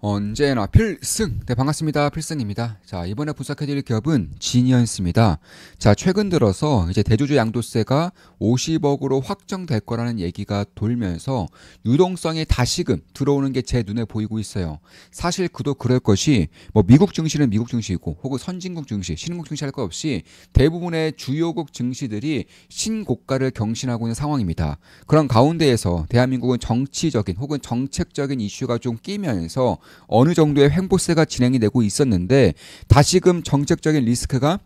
언제나 필승! 네, 반갑습니다. 필승입니다. 자, 이번에 분석해드릴 기업은 지니언스입니다. 자, 최근 들어서 이제 대주주 양도세가 50억으로 확정될 거라는 얘기가 돌면서 유동성이 다시금 들어오는 게 제 눈에 보이고 있어요. 사실 그도 그럴 것이 뭐 미국 증시는 미국 증시이고 혹은 선진국 증시, 신흥국 증시 할 것 없이 대부분의 주요국 증시들이 신고가를 경신하고 있는 상황입니다. 그런 가운데에서 대한민국은 정치적인 혹은 정책적인 이슈가 좀 끼면서 어느 정도의 횡보세가 진행이 되고 있었는데 다시금 정책적인 리스크가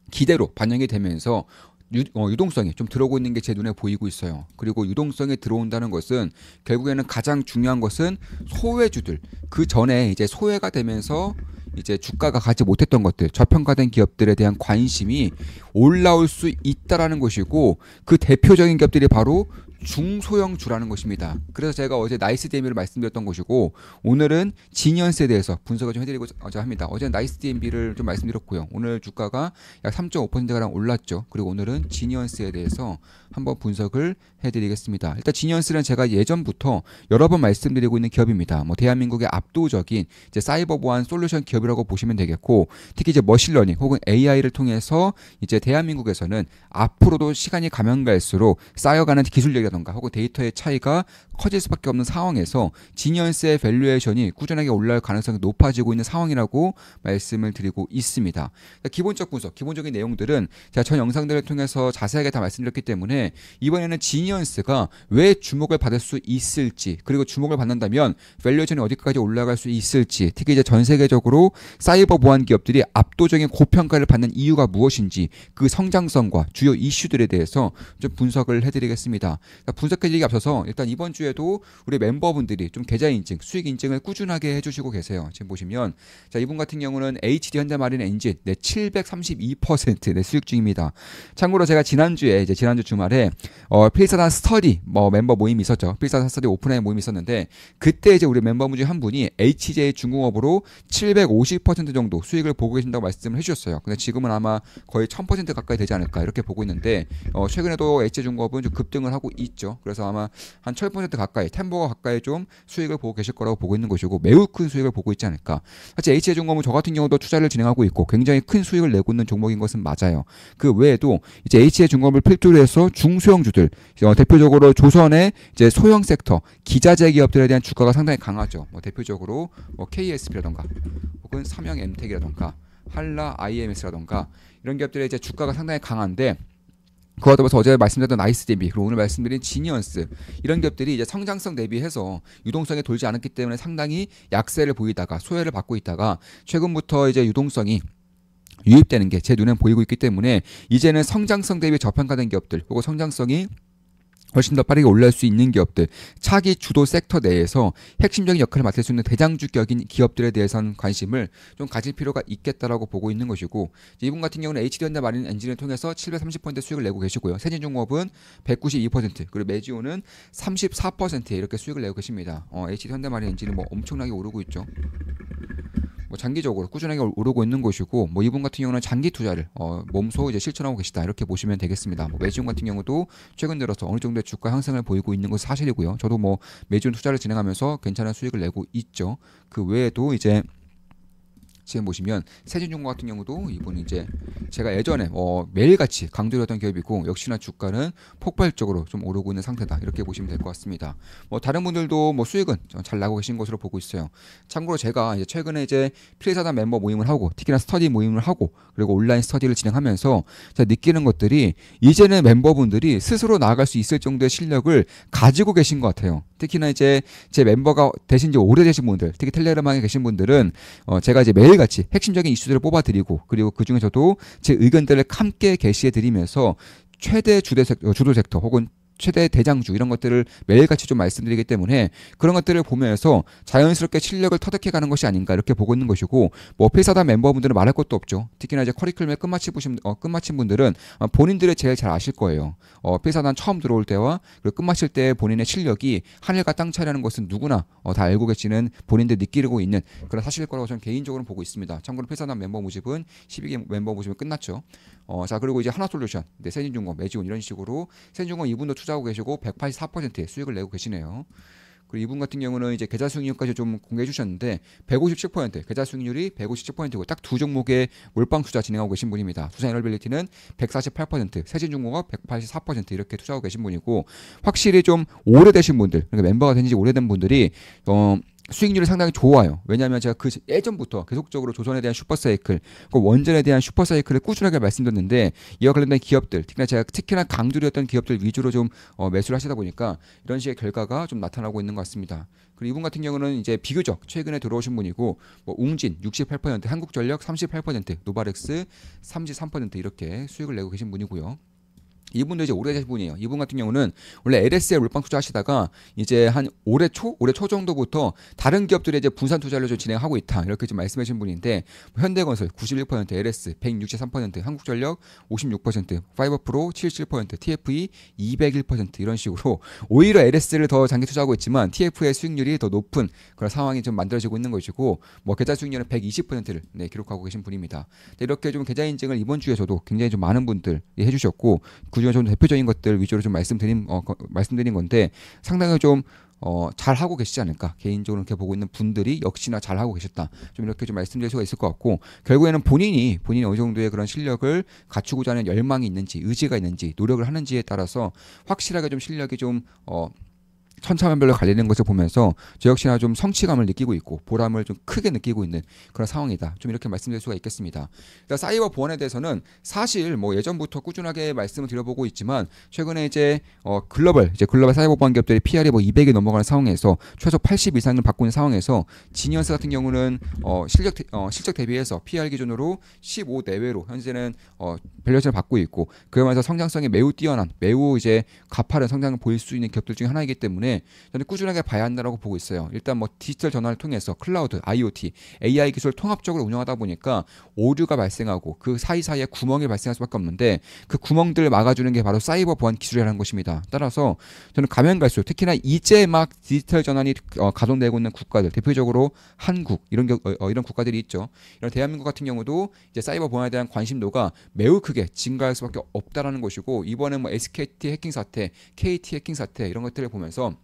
기대로 반영이 되면서 유동성이 좀 들어오고 있는 게 제 눈에 보이고 있어요. 그리고 유동성이 들어온다는 것은 결국에는 가장 중요한 것은 소외주들, 그 전에 이제 소외가 되면서 이제 주가가 가지 못했던 것들, 저평가된 기업들에 대한 관심이 올라올 수 있다라는 것이고, 그 대표적인 기업들이 바로 중소형주라는 것입니다. 그래서 제가 어제 나이스 DMB를 말씀드렸던 것이고, 오늘은 지니언스에 대해서 분석을 좀 해드리고자 합니다. 어제는 나이스 DMB를 좀 말씀드렸고요. 오늘 주가가 약 3.5%가량 올랐죠. 그리고 오늘은 지니언스에 대해서 한번 분석을 해드리겠습니다. 일단 지니언스는 제가 예전부터 여러 번 말씀드리고 있는 기업입니다. 뭐 대한민국의 압도적인 이제 사이버 보안 솔루션 기업이라고 보시면 되겠고, 특히 이제 머신러닝 혹은 AI를 통해서 이제 대한민국에서는 앞으로도 시간이 가면 갈수록 쌓여가는 기술력이라던가 혹은 데이터의 차이가 커질 수밖에 없는 상황에서 지니언스의 밸류에이션이 꾸준하게 올라갈 가능성이 높아지고 있는 상황이라고 말씀을 드리고 있습니다. 기본적 분석, 기본적인 내용들은 제가 전 영상들을 통해서 자세하게 다 말씀드렸기 때문에 이번에는 지니언스가 왜 주목을 받을 수 있을지, 그리고 주목을 받는다면 밸류에이션이 어디까지 올라갈 수 있을지, 특히 이제 전 세계적으로 사이버 보안 기업들이 압도적인 고평가를 받는 이유가 무엇인지, 그 성장성과 주요 이슈들에 대해서 좀 분석을 해드리겠습니다. 분석해드리기 앞서서 일단 이번 주에도 우리 멤버분들이 좀 계좌 인증, 수익 인증을 꾸준하게 해주시고 계세요. 지금 보시면 자, 이분 같은 경우는 HD 현대마린 엔진 732% 수익 중입니다. 참고로 제가 지난주 주말에 필사단 스터디 멤버 모임이 있었죠. 필사단 스터디 오픈라인 모임이 있었는데, 그때 이제 우리 멤버분 중 한 분이 HJ 중공업으로 750% 정도 수익을 보고 계신다고 말씀을 해주셨어요. 근데 지금은 아마 거의 1000% 가까이 되지 않을까 이렇게 보고 있는데, 최근에도 HJ 중공업은 좀 급등을 하고 있죠. 그래서 아마 한 1000% 가까이, 템버가 가까이 좀 수익을 보고 계실 거라고 보고 있는 것이고, 매우 큰 수익을 보고 있지 않을까. 사실 HJ 중공업은 저 같은 경우도 투자를 진행하고 있고 굉장히 큰 수익을 내고 있는 종목인 것은 맞아요. 그 외에도 이제 HJ 중공업을 필두로 해서 중소형주들, 대표적으로 조선의 이제 소형 섹터, 기자재 기업들에 대한 주가가 상당히 강하죠. 대표적으로 KSP라던가 혹은 삼형 엠텍이라던가 한라 IMS라던가 이런 기업들의 이제 주가가 상당히 강한데, 그와 더불어서 어제 말씀드렸던 나이스 DB, 그리고 오늘 말씀드린 지니언스, 이런 기업들이 이제 성장성 대비해서 유동성이 돌지 않았기 때문에 상당히 약세를 보이다가 소외를 받고 있다가 최근부터 이제 유동성이 유입되는 게 제 눈에 보이고 있기 때문에 이제는 성장성 대비 저평가된 기업들 혹은 성장성이 훨씬 더 빠르게 올라갈 수 있는 기업들, 차기 주도 섹터 내에서 핵심적인 역할을 맡을 수 있는 대장주격인 기업들에 대해서는 관심을 좀 가질 필요가 있겠다라고 보고 있는 것이고, 이분 같은 경우는 HD현대마린 엔진을 통해서 730% 수익을 내고 계시고요. 세진중공업은 192%, 그리고 메지오는 34% 이렇게 수익을 내고 계십니다. HD현대마린 엔진은 엄청나게 오르고 있죠. 장기적으로 꾸준하게 오르고 있는 것이고, 이분 같은 경우는 장기 투자를 몸소 이제 실천하고 계시다 이렇게 보시면 되겠습니다. 매지온 같은 경우도 최근 들어서 어느 정도의 주가 향상을 보이고 있는 것은 사실이고요. 저도 매지온 투자를 진행하면서 괜찮은 수익을 내고 있죠. 그 외에도 이제 지금 보시면 세진중공 같은 경우도 이분이 이제 제가 예전에 매일같이 강조했던 기업이고, 역시나 주가는 폭발적으로 좀 오르고 있는 상태다 이렇게 보시면 될 것 같습니다. 다른 분들도 수익은 잘 나고 계신 것으로 보고 있어요. 참고로 제가 이제 최근에 이제 필사단 멤버 모임을 하고 특히나 스터디 모임을 하고 그리고 온라인 스터디를 진행하면서 제가 느끼는 것들이, 이제는 멤버분들이 스스로 나아갈 수 있을 정도의 실력을 가지고 계신 것 같아요. 특히나 이제 제 멤버가 되신 지 오래되신 분들, 특히 텔레그램에 계신 분들은 제가 이제 매일같이 핵심적인 이슈들을 뽑아드리고, 그리고 그 중에서도 제 의견들을 함께 게시해드리면서 최대 주도 섹터 혹은 최대 대장주 이런 것들을 매일같이 좀 말씀드리기 때문에 그런 것들을 보면서 자연스럽게 실력을 터득해 가는 것이 아닌가 이렇게 보고 있는 것이고, 필사단 멤버분들은 말할 것도 없죠. 특히나 이제 커리큘럼에 끝마친 분들은 본인들이 제일 잘 아실 거예요. 필사단 처음 들어올 때와 그리고 끝마칠 때 본인의 실력이 하늘과 땅 차이라는 것은 누구나 다 알고 계시는, 본인들 느끼고 있는 그런 사실일 거라고 저는 개인적으로 보고 있습니다. 참고로 필사단 멤버 모집은 12개 멤버 모집은 끝났죠. 자, 그리고 이제 하나솔루션, 세진중공, 매지온 이런 식으로 세진중공 이분도 투자하고 계시고 184%의 수익을 내고 계시네요. 그리고 이분 같은 경우는 이제 계좌 수익률까지 좀 공개해 주셨는데 157%, 계좌 수익률이 157%고 딱 두 종목의 몰빵 투자 진행하고 계신 분입니다. 투자 에너빌리티는 148%, 세진중공업 184% 이렇게 투자하고 계신 분이고 확실히 좀 오래되신 분들, 그러니까 멤버가 된 지 오래된 분들이 수익률이 상당히 좋아요. 왜냐하면 제가 그 예전부터 계속적으로 조선에 대한 슈퍼사이클, 그 원전에 대한 슈퍼사이클을 꾸준하게 말씀드렸는데 이와 관련된 기업들, 특히나 강주였던 기업들 위주로 좀 매수를 하시다 보니까 이런 식의 결과가 좀 나타나고 있는 것 같습니다. 그리고 이분 같은 경우는 이제 비교적 최근에 들어오신 분이고 뭐 웅진 68%, 한국전력 38%, 노바렉스 33% 이렇게 수익을 내고 계신 분이고요. 이분도 이제 오래되신 분이에요. 이분 같은 경우는 원래 LS에 몰빵 투자하시다가 이제 한 올해 초 정도부터 다른 기업들에 이제 분산 투자를 좀 진행하고 있다. 이렇게 좀 말씀하신 분인데 현대건설 91%, LS 163%, 한국전력 56%, 파이버프로 77%, TFE 201% 이런 식으로 오히려 LS를 더 장기 투자하고 있지만 TF의 수익률이 더 높은 그런 상황이 좀 만들어지고 있는 것이고 뭐 계좌 수익률은 120%를 기록하고 계신 분입니다. 이렇게 좀 계좌 인증을 이번 주에서도 굉장히 좀 많은 분들이 해주셨고 그중에 좀 대표적인 것들 위주로 좀 말씀드린 건데 상당히 좀 잘하고 계시지 않을까 개인적으로 이렇게 보고 있는 분들이 역시나 잘하고 계셨다 좀 이렇게 좀 말씀드릴 수가 있을 것 같고 결국에는 본인이 어느 정도의 그런 실력을 갖추고자 하는 열망이 있는지 의지가 있는지 노력을 하는지에 따라서 확실하게 좀 실력이 좀 천차만별로 갈리는 것을 보면서 저 역시나 좀 성취감을 느끼고 있고 보람을 좀 크게 느끼고 있는 그런 상황이다. 좀 이렇게 말씀드릴 수가 있겠습니다. 사이버 보안에 대해서는 사실 뭐 예전부터 꾸준하게 말씀을 드려보고 있지만 최근에 이제 글로벌 사이버 보안 기업들이 PR이 뭐 200이 넘어가는 상황에서 최소 80 이상을 받고 있는 상황에서 지니언스 같은 경우는 실적 대비해서 PR 기준으로 15 내외로 현재는 밸류에이션을 받고 있고 그러면서 성장성이 매우 뛰어난 매우 이제 가파른 성장을 보일 수 있는 기업들 중에 하나이기 때문에 저는 꾸준하게 봐야 한다고 보고 있어요. 일단 뭐 디지털 전환을 통해서 클라우드, IoT, AI 기술 통합적으로 운영하다 보니까 오류가 발생하고 그 사이사이에 구멍이 발생할 수밖에 없는데 그 구멍들을 막아주는 게 바로 사이버 보안 기술이라는 것입니다. 따라서 저는 가면 갈수록 특히나 이제 막 디지털 전환이 가동되고 있는 국가들, 대표적으로 한국 이런 국가들이 있죠. 이런 대한민국 같은 경우도 이제 사이버 보안에 대한 관심도가 매우 크게 증가할 수밖에 없다라는 것이고 이번에 뭐 SKT 해킹 사태, KT 해킹 사태 이런 것들을 보면서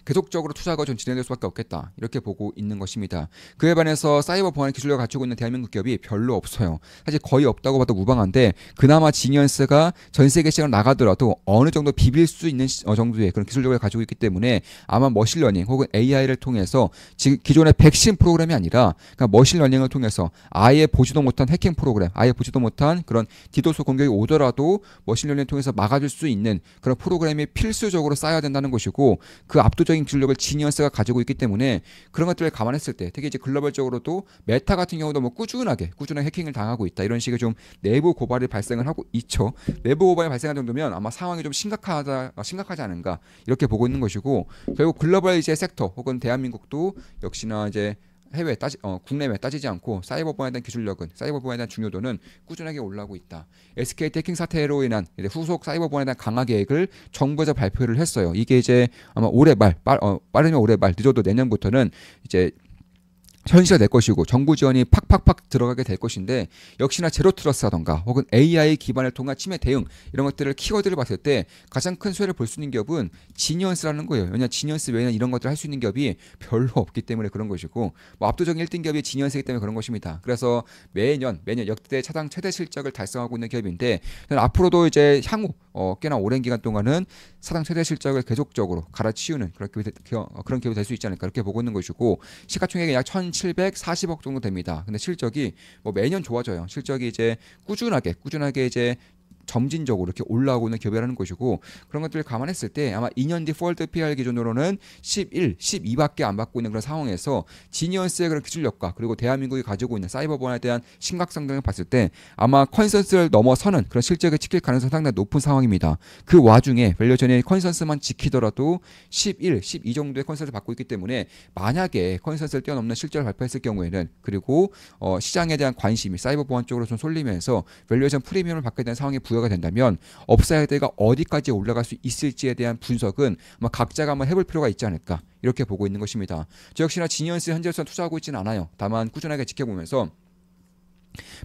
계속적으로 투자가 좀 진행될 수밖에 없겠다 이렇게 보고 있는 것입니다. 그에 반해서 사이버 보안 기술력을 갖추고 있는 대한민국 기업이 별로 없어요. 사실 거의 없다고 봐도 무방한데 그나마 지니언스가 전 세계 시장을 나가더라도 어느 정도 비빌 수 있는 정도의 그런 기술력을 가지고 있기 때문에 아마 머신러닝 혹은 AI를 통해서 지금 기존의 백신 프로그램이 아니라 그러니까 머신러닝을 통해서 아예 보지도 못한 해킹 프로그램, 아예 보지도 못한 그런 디도스 공격이 오더라도 머신러닝을 통해서 막아줄 수 있는 그런 프로그램이 필수적으로 쌓여야 된다는 것이고 그 압도적인 기술력을 지니언스가 가지고 있기 때문에 그런 것들을 감안했을 때 특히 이제 글로벌적으로도 메타 같은 경우도 뭐 꾸준하게 해킹을 당하고 있다 이런 식의 좀 내부 고발이 발생을 하고 있죠. 내부 고발이 발생한 정도면 아마 상황이 좀 심각하지 않은가 이렇게 보고 있는 것이고 결국 글로벌 이제 섹터 혹은 대한민국도 역시나 이제 국내외 따지지 않고 사이버 보안에 대한 기술력은 사이버 보안에 대한 중요도는 꾸준하게 올라오고 있다. SKT 해킹 사태로 인한 이제 후속 사이버 보안에 대한 강화 계획을 정부에서 발표를 했어요. 이게 이제 아마 올해 빠르면 올해 말 늦어도 내년부터는 이제 현실화 될 것이고 정부 지원이 팍팍팍 들어가게 될 것인데 역시나 제로 트러스라던가 혹은 AI 기반을 통한 침해 대응 이런 것들을 키워드를 봤을 때 가장 큰 수혜를 볼 수 있는 기업은 지니언스라는 거예요. 왜냐 지니언스 외에는 이런 것들을 할 수 있는 기업이 별로 없기 때문에 그런 것이고 뭐 압도적인 1등 기업이 지니언스이기 때문에 그런 것입니다. 그래서 매년 역대 차당 최대 실적을 달성하고 있는 기업인데 앞으로도 이제 향후 꽤나 오랜 기간 동안은 사상 최대 실적을 계속적으로 갈아치우는 그런 기업이 될 수 있지 않을까 이렇게 보고 있는 것이고 시가총액이 약 1,740억 정도 됩니다. 근데 실적이 뭐 매년 좋아져요. 실적이 이제 꾸준하게 이제 점진적으로 이렇게 올라오고 있는 기업이라는 것이고 그런 것들을 감안했을 때 아마 2년 뒤 폴드 PR 기준으로는 11, 12밖에 안 받고 있는 그런 상황에서 지니언스의 그런 기술력과 그리고 대한민국이 가지고 있는 사이버 보안에 대한 심각성 등을 봤을 때 아마 컨센서스를 넘어서는 그런 실적을 지킬 가능성이 상당히 높은 상황입니다. 그 와중에 밸류에이션이 컨센서스만 지키더라도 11, 12 정도의 컨센서스를 받고 있기 때문에 만약에 컨센서스를 뛰어넘는 실적을 발표했을 경우에는 그리고 시장에 대한 관심이 사이버 보안 쪽으로 좀 쏠리면서 밸류에이션 프리미엄을 받게 되는 상황이 부여가 된다면 업사이드가 어디까지 올라갈 수 있을지에 대한 분석은 아마 각자가 한번 해볼 필요가 있지 않을까 이렇게 보고 있는 것입니다. 저 역시나 지니언스 현재로서는 투자하고 있지는 않아요. 다만 꾸준하게 지켜보면서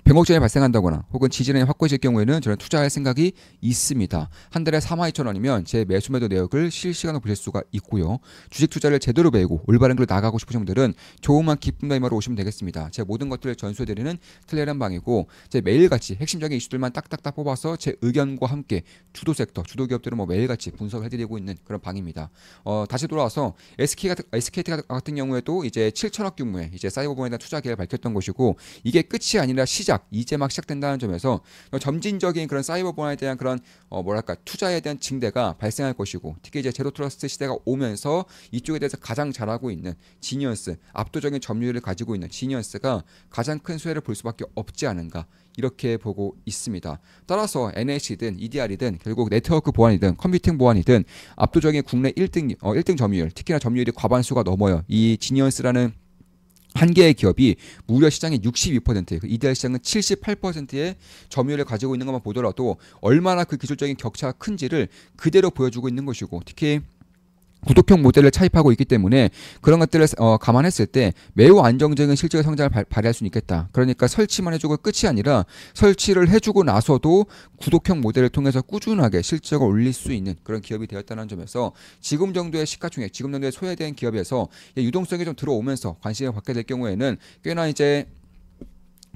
100억 전이 발생한다거나 혹은 지지난이 확고해질 경우에는 저는 투자할 생각이 있습니다. 한 달에 42,000원이면 제 매수 매도 내역을 실시간으로 보실 수가 있고요. 주식 투자를 제대로 배우고 올바른 길로 나가고 싶으신 분들은 조금만 기쁨 다이마로 오시면 되겠습니다. 제 모든 것들을 전수해드리는 텔레그램 방이고 제 매일같이 핵심적인 이슈들만 딱딱딱 뽑아서 제 의견과 함께 주도 섹터, 주도 기업들은 뭐 매일같이 분석을 해드리고 있는 그런 방입니다. 다시 돌아와서 SKT 같은 경우에도 이제 7천억 규모의 이제 사이버본에 대한 투자 계획을 밝혔던 것이고 이게 끝이 아니라 시작, 이제 막 시작된다는 점에서 점진적인 그런 사이버본에 대한 그런 뭐랄까 투자에 대한 증대가 발생할 것이고 특히 이제 제로 트러스트 시대가 오면서 이쪽에 대해서 가장 잘하고 있는 지니언스, 압도적인 점유율을 가지고 있는 지니언스가 가장 큰 수혜를 볼 수밖에 없지 않은가 이렇게 보고 있습니다. 따라서 NH든 EDR이든 결국 네트워크 보안이든 컴퓨팅 보안이든 압도적인 국내 1등 점유율, 특히나 점유율이 과반수가 넘어요. 이 지니언스라는 한 개의 기업이 무려 시장의 62%, 그 EDR 시장은 78%의 점유율을 가지고 있는 것만 보더라도 얼마나 그 기술적인 격차가 큰지를 그대로 보여주고 있는 것이고 특히 구독형 모델을 차입하고 있기 때문에 그런 것들을 감안했을 때 매우 안정적인 실질적 성장을 발휘할 수 있겠다. 그러니까 설치만 해주고 끝이 아니라 설치를 해주고 나서도 구독형 모델을 통해서 꾸준하게 실적을 올릴 수 있는 그런 기업이 되었다는 점에서 지금 정도의 시가총액, 지금 정도의 소외된 기업에서 유동성이 좀 들어오면서 관심을 받게 될 경우에는 꽤나 이제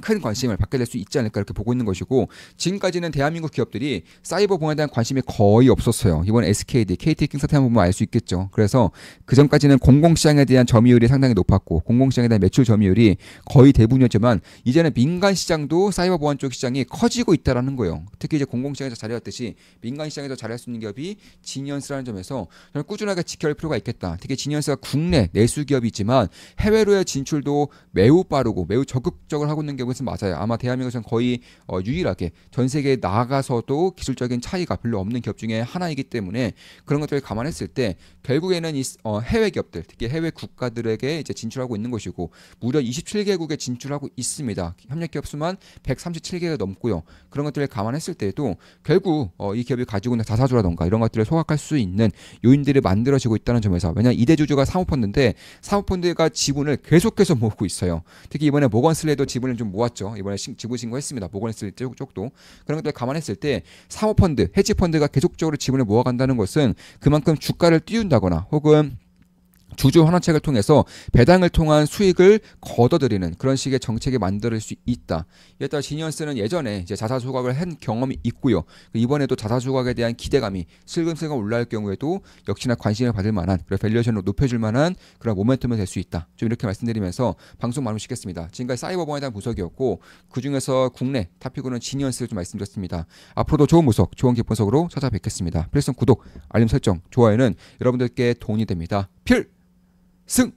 큰 관심을 받게 될 수 있지 않을까 이렇게 보고 있는 것이고 지금까지는 대한민국 기업들이 사이버 보안에 대한 관심이 거의 없었어요. 이번 SKD, KT킹 사태 한번 보면 알 수 있겠죠. 그래서 그 전까지는 공공시장에 대한 점유율이 상당히 높았고 공공시장에 대한 매출 점유율이 거의 대부분이었지만 이제는 민간시장도 사이버 보안 쪽 시장이 커지고 있다는 거예요. 특히 이제 공공시장에서 잘해왔듯이 민간시장에서 잘할 수 있는 기업이 지니언스라는 점에서 저는 꾸준하게 지켜야 할 필요가 있겠다. 특히 지니언스가 국내 내수 기업이지만 해외로의 진출도 매우 빠르고 매우 적극적으로 하고 있는 것은 맞아요. 아마 대한민국에서는 거의 유일하게 전 세계에 나가서도 기술적인 차이가 별로 없는 기업 중에 하나이기 때문에 그런 것들을 감안했을 때 결국에는 이 해외 기업들, 특히 해외 국가들에게 이제 진출하고 있는 것이고 무려 27개국에 진출하고 있습니다. 협력 기업 수만 137개가 넘고요. 그런 것들을 감안했을 때도 결국 이 기업이 가지고 있는 자사주라던가 이런 것들을 소각할 수 있는 요인들이 만들어지고 있다는 점에서 왜냐하면 이대주주가 사모펀드인데 사모펀드가 지분을 계속해서 모으고 있어요. 특히 이번에 모건슬레이도 지분을 좀 모았죠. 이번에 지분 신고했습니다. 모건슬레이 쪽도 그런 것들을 감안했을 때 사모펀드, 헤지펀드가 계속적으로 지분을 모아간다는 것은 그만큼 주가를 띄운다거나 혹은 주주 환원책을 통해서 배당을 통한 수익을 걷어들이는 그런 식의 정책이 만들 수 있다. 이에 따라 지니언스는 예전에 이제 자사 조각을 한 경험이 있고요. 이번에도 자사 조각에 대한 기대감이 슬금슬금 올라올 경우에도 역시나 관심을 받을 만한 그런 밸류에이션을 높여줄 만한 그런 모멘텀이 될 수 있다. 좀 이렇게 말씀드리면서 방송 마무리시겠습니다. 지금까지 사이버보안에 대한 분석이었고 그 중에서 국내 탑픽으로는 지니언스를 좀 말씀드렸습니다. 앞으로도 좋은 분석, 좋은 기분석으로 찾아뵙겠습니다. 필승 구독, 알림 설정, 좋아요는 여러분들께 도움이 됩니다. 필승!